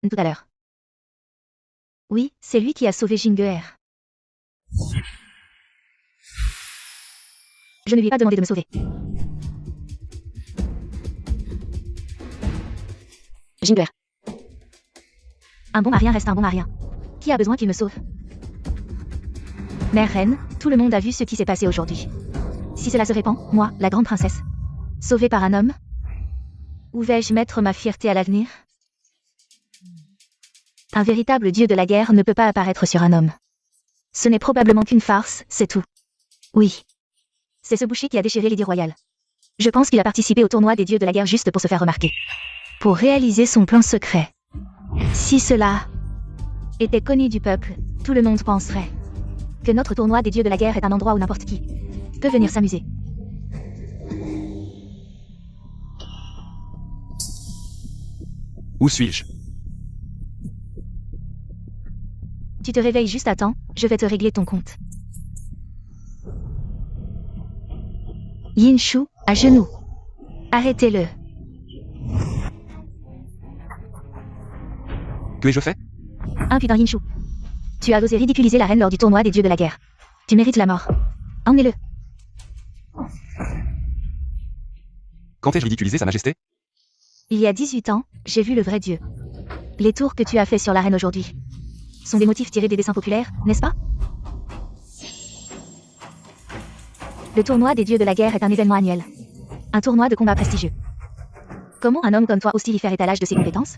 Tout à l'heure. Oui, c'est lui qui a sauvé Jingeer. Je ne lui ai pas demandé de me sauver. Jingeer. Un bon Marien reste un bon Marien. Qui a besoin qu'il me sauve? Mère reine, tout le monde a vu ce qui s'est passé aujourd'hui. Si cela se répand, moi, la grande princesse, sauvée par un homme, où vais-je mettre ma fierté à l'avenir? Un véritable dieu de la guerre ne peut pas apparaître sur un homme. Ce n'est probablement qu'une farce, c'est tout. Oui. C'est ce boucher qui a déchiré l'idée royale. Je pense qu'il a participé au tournoi des dieux de la guerre juste pour se faire remarquer. Pour réaliser son plan secret. Si cela était connu du peuple, tout le monde penserait que notre tournoi des dieux de la guerre est un endroit où n'importe qui peut venir s'amuser. Où suis-je? Tu te réveilles juste à temps, je vais te régler ton compte. Yin Shu, à genoux. Arrêtez-le. Que ai-je fait? Impudent Yin Shu. Tu as osé ridiculiser la reine lors du tournoi des dieux de la guerre. Tu mérites la mort. Emmenez-le. Quand ai-je ridiculisé Sa Majesté? Il y a 18 ans, j'ai vu le vrai dieu. Les tours que tu as fait sur la reine aujourd'hui sont des motifs tirés des dessins populaires, n'est-ce pas? Le tournoi des dieux de la guerre est un événement annuel. Un tournoi de combat prestigieux. Comment un homme comme toi ose-t-il y faire étalage de ses compétences?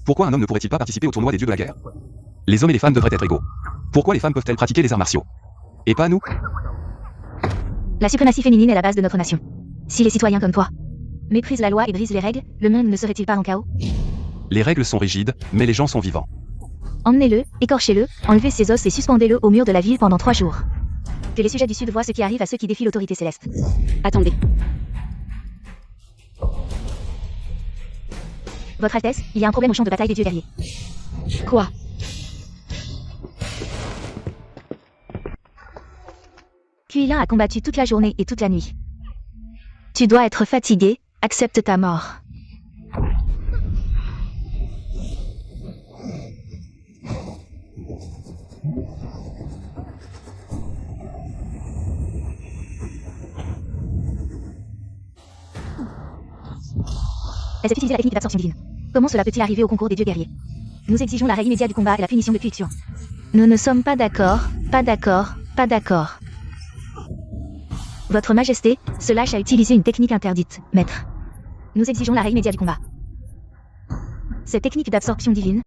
Pourquoi un homme ne pourrait-il pas participer au tournoi des dieux de la guerre? Les hommes et les femmes devraient être égaux. Pourquoi les femmes peuvent-elles pratiquer les arts martiaux? Et pas nous? La suprématie féminine est la base de notre nation. Si les citoyens comme toi méprisent la loi et brisent les règles, le monde ne serait-il pas en chaos? Les règles sont rigides, mais les gens sont vivants. Emmenez-le, écorchez-le, enlevez ses os et suspendez-le au mur de la ville pendant 3 jours. Que les sujets du Sud voient ce qui arrive à ceux qui défient l'autorité céleste. Attendez. Votre Altesse, il y a un problème au champ de bataille des dieux guerriers. Quoi? Kuilin a combattu toute la journée et toute la nuit. Tu dois être fatigué, accepte ta mort. Elles ont utilisé la technique d'absorption divine. Comment cela peut-il arriver au concours des dieux guerriers? Nous exigeons l'arrêt immédiat du combat et la punition de tuition. Nous ne sommes pas d'accord, pas d'accord, pas d'accord. Votre Majesté, ce lâche a utilisé une technique interdite, maître. Nous exigeons l'arrêt immédiat du combat. Cette technique d'absorption divine